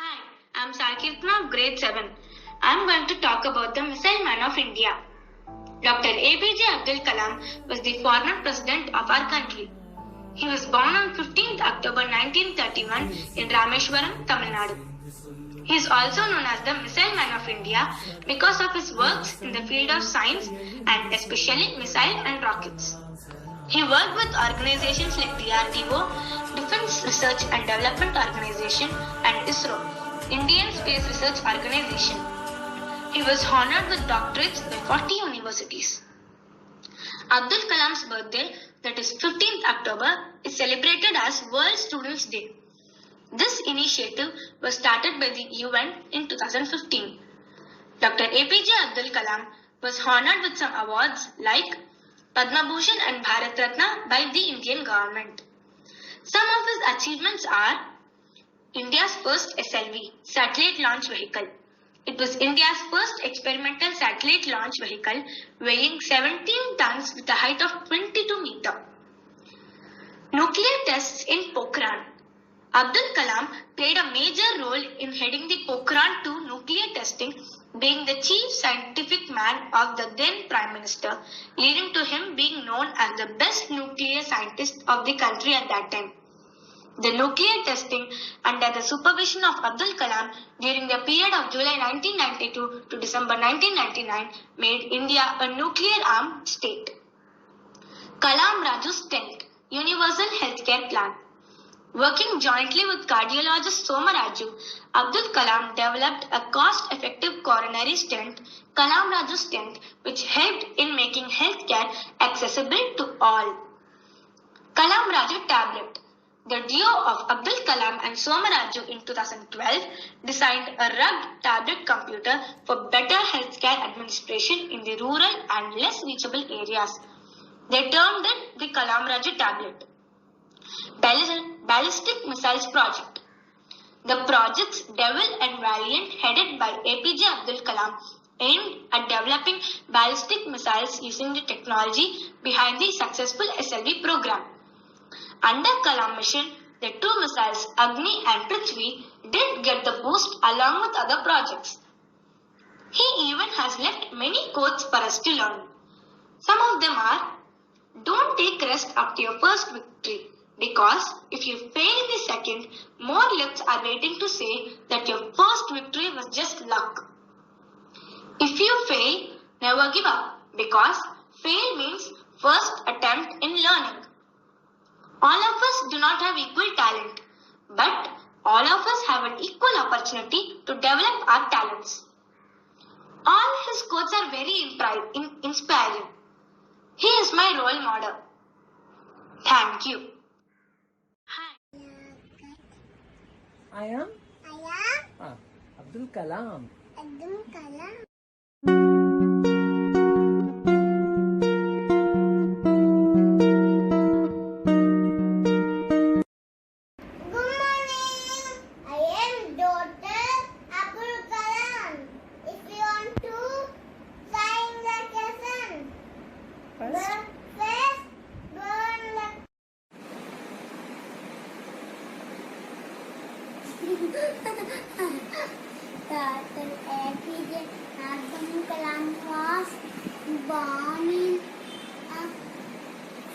Hi, I'm Sakirtna of grade 7. I'm going to talk about the Missile Man of India. Dr. APJ Abdul Kalam was the former president of our country. He was born on 15th October 1931 in Rameshwaram, Tamil Nadu. He is also known as the Missile Man of India because of his works in the field of science and especially missile and rockets. He worked with organizations like DRDO, Defense Research and Development Organization, and ISRO, Indian Space Research Organization. He was honored with doctorates by 40 universities. Abdul Kalam's birthday, that is 15th October, is celebrated as World Students' Day. This initiative was started by the UN in 2015. Dr. APJ Abdul Kalam was honored with some awards like Padma Bhushan and Bharat Ratna by the Indian government. Some of his achievements are India's first SLV, Satellite Launch Vehicle. It was India's first experimental satellite launch vehicle weighing 17 tons with a height of 22 meters. Nuclear tests in Pokhran. Abdul Kalam played a major role in heading the Pokhran 2 nuclear testing, being the chief scientific man of the then Prime Minister, leading to him being known as the best nuclear scientist of the country at that time. The nuclear testing under the supervision of Abdul Kalam during the period of July 1992 to December 1999 made India a nuclear-armed state. Kalam Raju's 10th Universal Healthcare Plan. Working jointly with cardiologist Soma Raju, Abdul Kalam developed a cost-effective coronary stent, Kalam Raju stent, which helped in making healthcare accessible to all. Kalam Raju tablet. The duo of Abdul Kalam and Soma Raju in 2012 designed a rugged tablet computer for better healthcare administration in the rural and less reachable areas. They termed it the Kalam Raju tablet. Ballistic Missiles Project. The projects Devil and Valiant, headed by APJ Abdul Kalam, aimed at developing ballistic missiles using the technology behind the successful SLV program. Under Kalam mission, the two missiles Agni and Prithvi did get the boost along with other projects. He even has left many quotes for us to learn. Some of them are, don't take rest after your first victory, because if you fail in the second, more lips are waiting to say that your first victory was just luck. If you fail, never give up, because fail means first attempt in learning. All of us do not have equal talent, but all of us have an equal opportunity to develop our talents. All his quotes are very inspiring. He is my role model. Thank you. Hi. I am Abdul Kalam. Abdul Kalam. Good morning. I am Dr. Abdul Kalam. If you want to sign the lesson, first burn the Dr. APJ Abdul Kalam was born in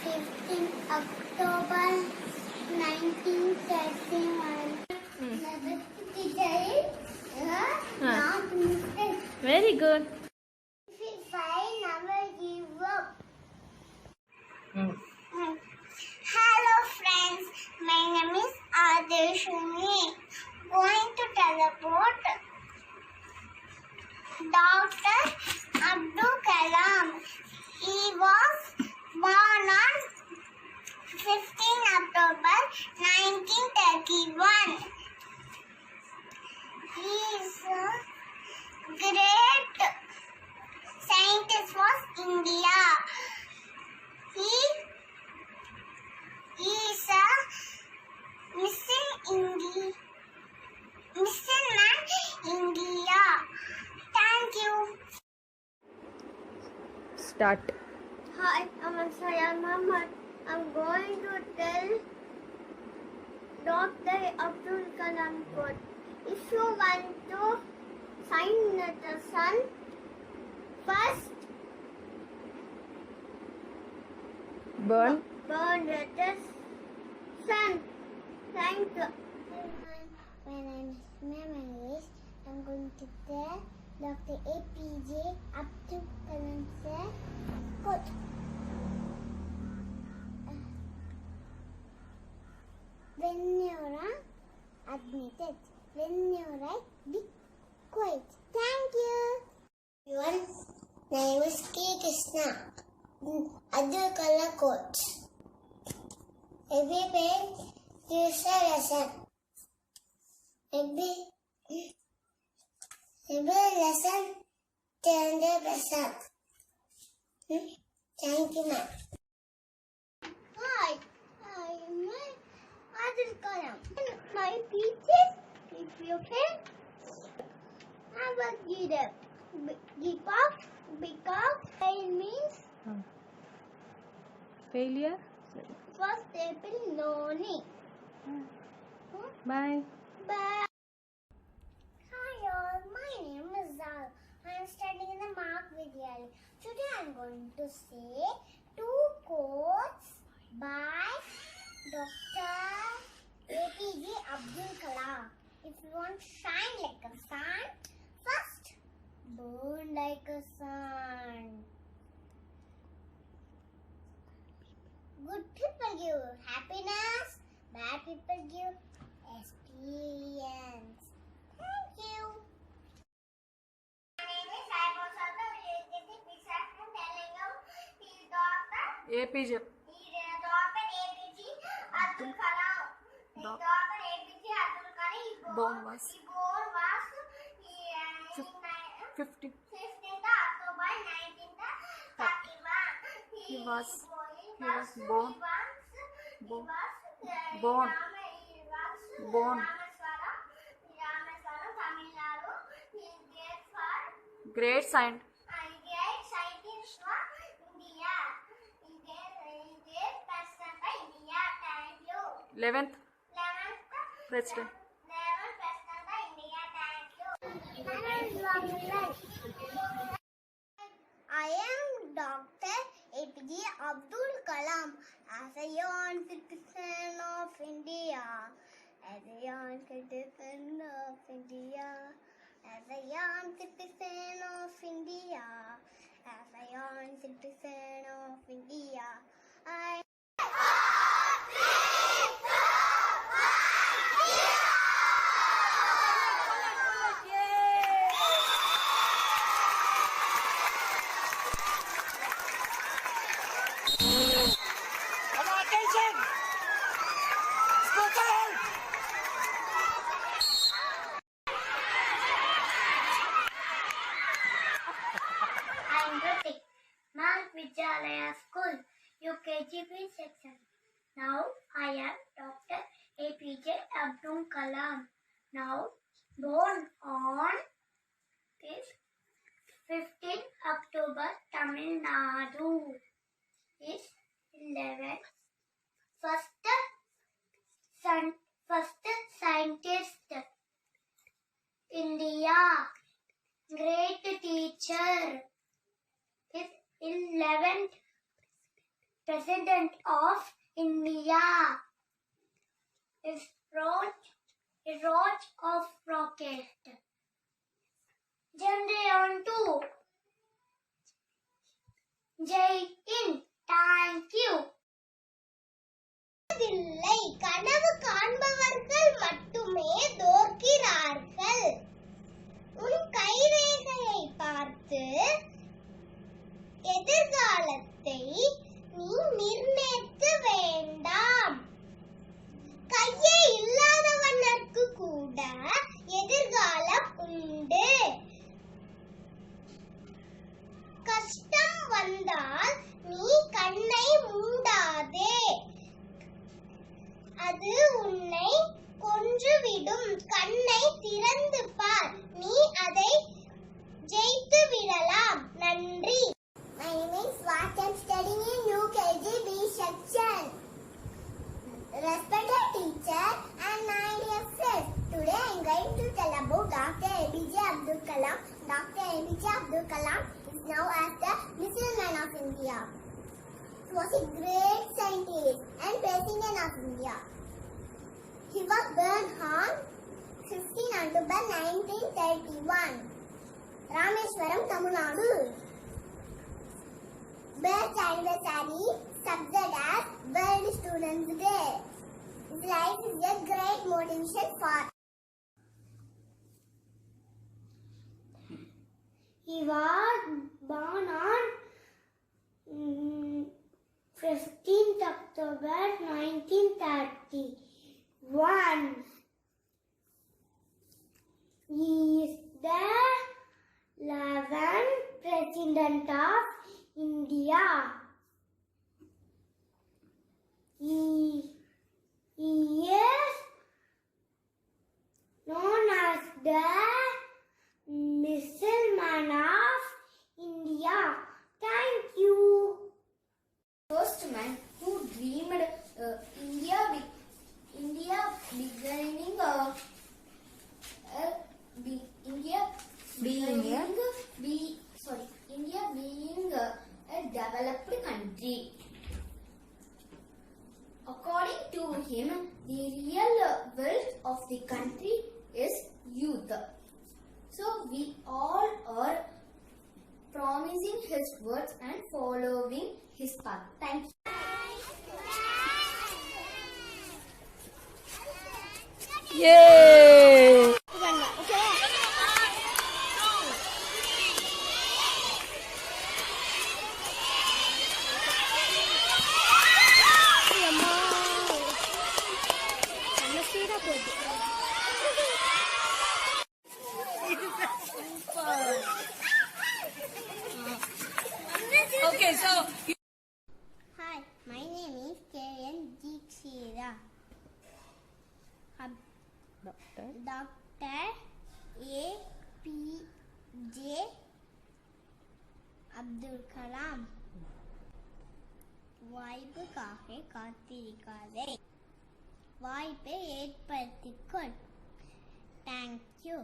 15 October 1931. Not mistake. Very good. If you fail, never give up. Hello friends, my name is Adeshuni. Going to tell about Dr. Abdul Kalam. He was born on 15 October 1931. He is a great scientist for India. He is a mission man India. Thank you. Start. Hi, I'm Sayan Muhammad. I'm going to tell Dr. Abdul Kalam quote. If If you want to sign the sun, first Burn. burn the sun. Thank you. When I miss memories, I'm going to tell Dr. APJ Abdul Kalam sir quote. When you're admitted, when you're right, be quiet. Thank you. Everyone, my name is K. Krishna. Abdul Kalam quote. Every page gives a lesson. Every lesson turns a lesson. Thank you, ma'am. Hi, I'm Abdul Kalam. My teacher, if you fail, I will give up. Give up because fail means Failure. first step in learning. Bye. Bye. Hi all, my name is Zal. I am studying in the Mark Vidyalaya. Today I am going to say two quotes by Dr. APJ Abdul Kalam. If you want to shine like a sun, first burn like a sun. Good people give happiness, bad people give experience. Thank you. My name is Saibal Sada. I'm telling you, he's Dr. APJ. Dr. APJ Abdul Kalam. Dr. APJ Abdul Kalam. Born was He born was 50. 15th October 1931. He was born. Tamil Nadu. He is great for Great sign. great scientist for India. He is great president of India. Thank you. 11th 11th president. 11th president of India. Thank you. I am Dr. APJ Abdul Kalam. As a young citizen of India, as a young citizen of India, as a young citizen of India, as a young citizen of India, I I am Pratik, Mark Vidyalaya School, UKGB section. Now I am Dr. APJ Abdul Kalam. Now born on this 15 October, Tamil Nadu. Is 11th. First scientist. India. Great teacher. Is 11th President of India. Is Raj of Rocket. Chandrayaan 2. Jai Hind. Thank you. கனவு காண்பவர்கள் மட்டுமே தோற்கிறார்கள். உன் கைரேகையை பார்த்து எதிர்காலத்தை நீ நிர்ணயிக்க வேண்டாம். கையே இல்லாதவனுக்கு கூட எதிர்காலம் உண்டு. கஷ்டம் வந்தால் நீ கண்ணை மூடாதே. அது உன்னை கொன்றுவிடும். கண்ணை திறந்து பார். நீ அதை ஜெயித்து விடலாம். நன்றி. My name is Swat. I'm studying in UKG B section. Respected teacher and my dear friends, today I'm going to tell about Dr. APJ Abdul Kalam. Dr. APJ Abdul Kalam is now as the Missile Man of India. He was a great scientist and President of India. He was born on 15 October 1931, Rameswaram, Tamil Nadu. Birth anniversary subject as World Students Day. His life is a great motivation for. He was born on 15th October 1931. He is the 11th President of India. He is known as the Missile Man of India. Thank you. First man who dreamed India beginning India being a developed country. According to him, the real wealth of the country is youth. So we all are promising his words and following his path. Thank you. Yay! Okay, so Hi, my name is K.N. Jeekshira. Doctor. Dr. A.P.J. Abdul Kalam. வாய்ப்புக்காக காத்திருக்காதே, வாய்ப்பை ஏற்படுத்திக்கொள். Thank you.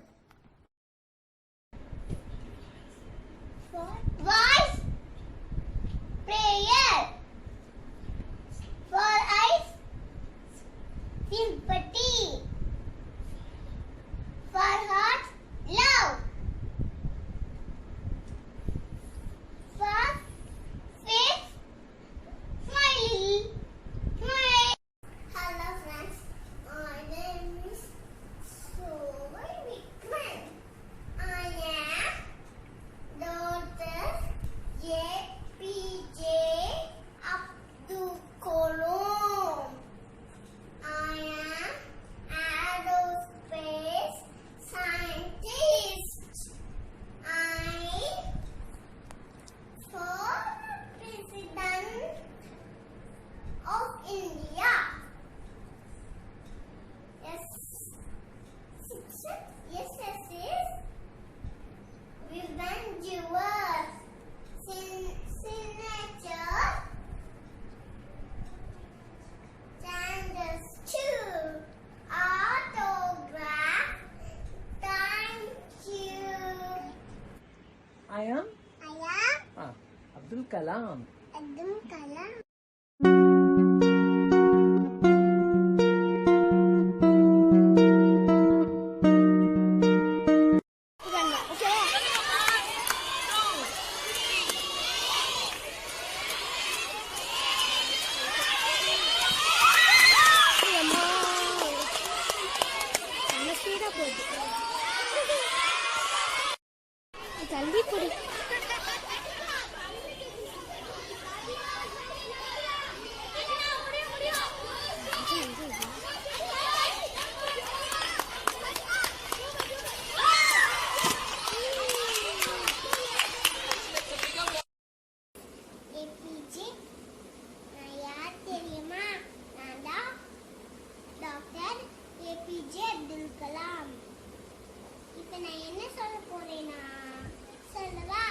Voice prayer for eyes sympathy, for heart love, for face smile. Hello friends, my name is Soval Vikram. I am Dr. A.P.J. Abdul Kalam. I am aerospace scientist. I former President of India. Yes, yes, revenge your signature changes to autograph. Thank you. I am Abdul Kalam. Abdul Kalam. ஜல்தி போடு. APJ நான் யார் தெரியுமா? நான் தான் doctor APJ Abdul Kalam. இப்போ நான் என்ன சொல்ல போறேன்னா சொல்லவா?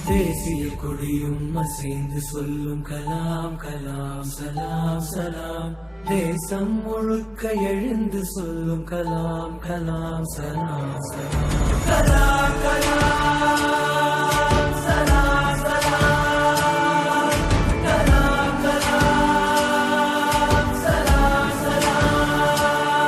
தேசிய கொடியும் அசைந்து சொல்லும் கலாம் கலாம் சலாம் சலாம். தேசம் முழுக்க எழுந்து சொல்லும் கலாம் கலாம் சலாம் சலாம். கலாம் கலாம் சலாம் சலாம். கலாம் கலாம் சலாம் சலாம்.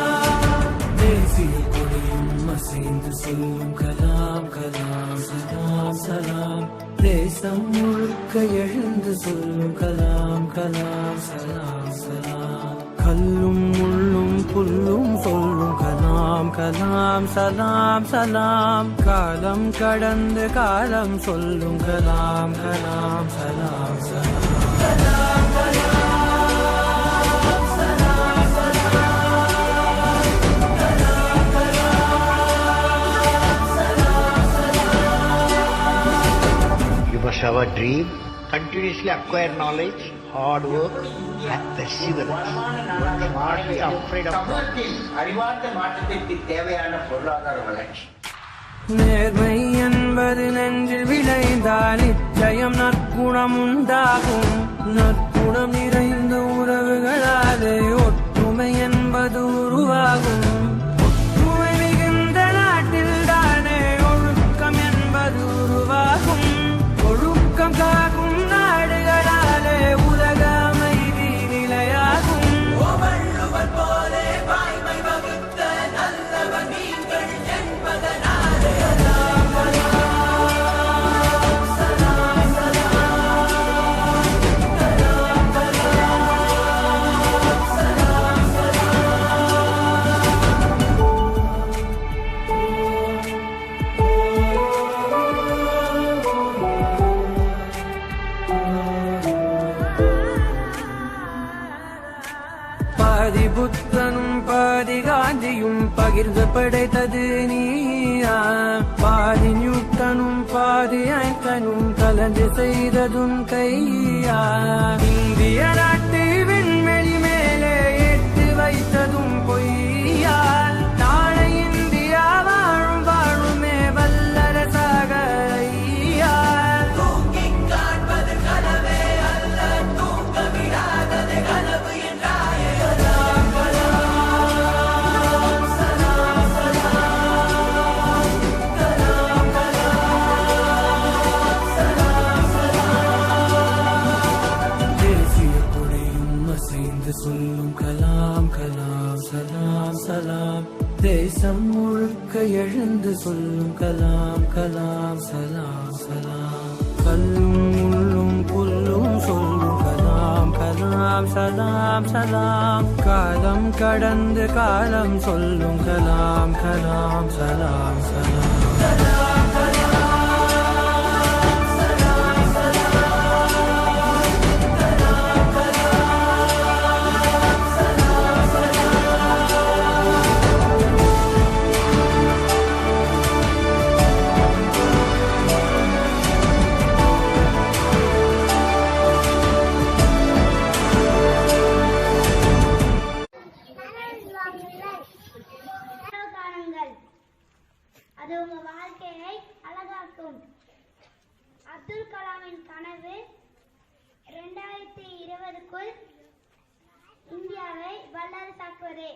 தேசிய கொடியும் அசைந்து சொல்லும் கலாம் கலாம் சலாம் சலாம். தேசம் முழுக்க எழுந்து சொல்லும் கலாம் கலாம் சலாம் சலாம். கல்லும் முள்ளும் புல்லும் சொல்லும் கலாம் கலாம் சலாம் சலாம். காலம் கடந்து காலம் சொல்லும் கலாம் கலாம் சலாம் சலாம். கலாம் கலாம் சலாம் சலாம். கலாம் கலாம் சலாம் சலாம். You must have a dream, continuously acquire knowledge, hard work, and perseverance. One should not be afraid of சமூகத்தில் அறிவார்ந்த மாற்றத்திற்கு தேவையான பொருளாதார வளர்ச்சி. நேர்மை என்பது நெஞ்சில் விளைந்தால் நிச்சயம் நற்குணம் உண்டாகும். நற்குணம் நிறைந்த உறவுகளாலே ஒற்றுமை என்பது உருவாகும். ஒற்றுமை மிகுந்த நாட்டில் தானே ஒழுக்கம் என்பது உருவாகும். ஒழுக்கம் காக்கும் நாடுகளாலே உலக அமைதி நிலையாகும். வள்ளுவர் போலே வாய்மை வகுத்த நல்லவர் நீங்கள் என்பதனாலே. கலாம் கலாம் சலாம் சலாம். கலாம் கலாம் சலாம் பாதி புத்தனும் பாதி காந்தியும் பகிர்ந்து படைத்தது நீயா. பாதி நியூட்டனும் பாதி ஐன்ஸ்டைனும் கலந்து செய்ததும் கையா. இந்திய நாட்டு விண்வெளி மேலே ஏற்றி வைத்ததும் பொய்யால். நாளை இந்தியா வாழும் வாழுமே வல்லரசாக ஐயா. தூங்கிக் காண்பது கனவே அல்ல, தூங்க விடாதது கனவு என்றாயே. கலாம் கலாம் சலாம் சலாம். கலாம் கலாம் சலாம் சலாம். தேசிய கொடியும் அசைந்து சொல்லும் கலாம் கலாம் சலாம் சலாம். தேசம் முழுக்க எழுந்து சொல்லும் கலாம் கலாம் சலாம் சலாம். கல்லும் முள்ளும் புல்லும் சொல்லும் கலாம் கலாம் சலாம் சலாம். காலம் கடந்து காலம் சொல்லும் கலாம் கலாம் சலாம் சலாம். கலாம் கலாம் சலாம் சலாம். கலாம் கலாம் சலாம் காணுங்கள், அது உங்க வாழ்க்கையை அழகாக்கும். அப்துல் கலாமின் கனவு 2020க்குள் இந்தியாவை வல்லரசாக்குவதே.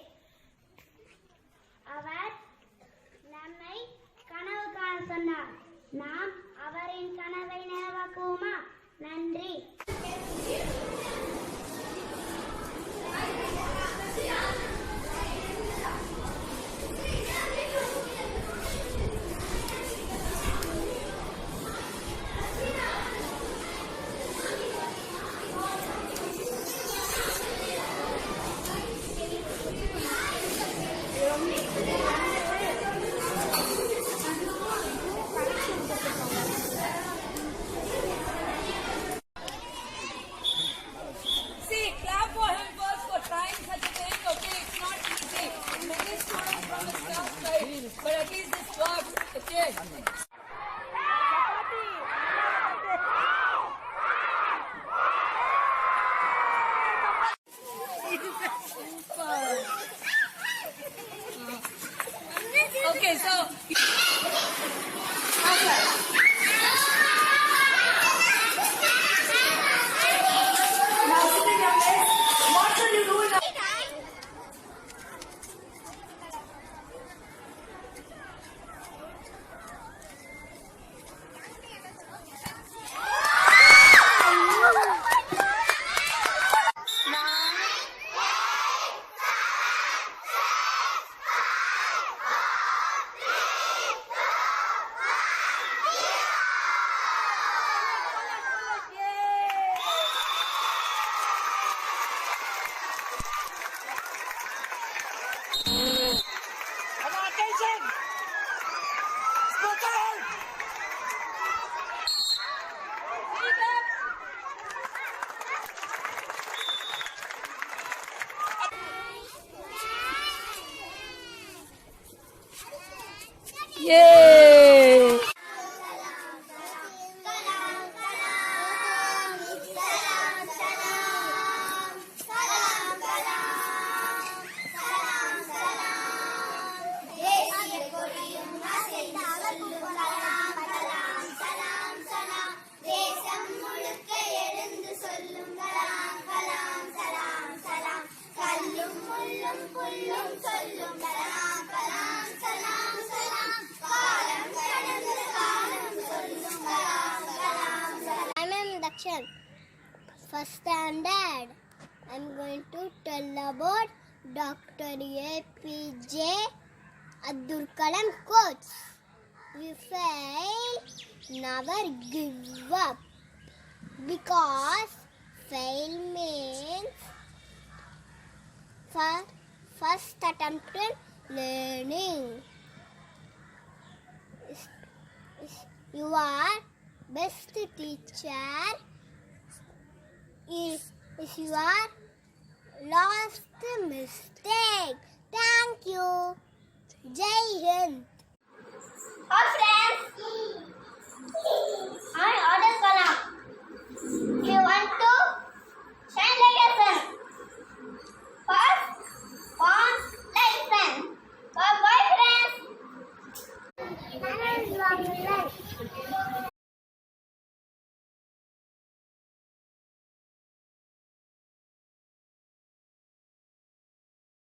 அவர் நம்மை கனவு காண சொன்னார். நாம் அவரின் கனவை நனவாக்குவோமா? நன்றி. section, first standard. I'm going to tell about Dr. APJ Abdul Kalam quotes. We fail, never give up, because fail means first attempt in learning. Your best teacher is your last mistake. Thank you. Jai Hind.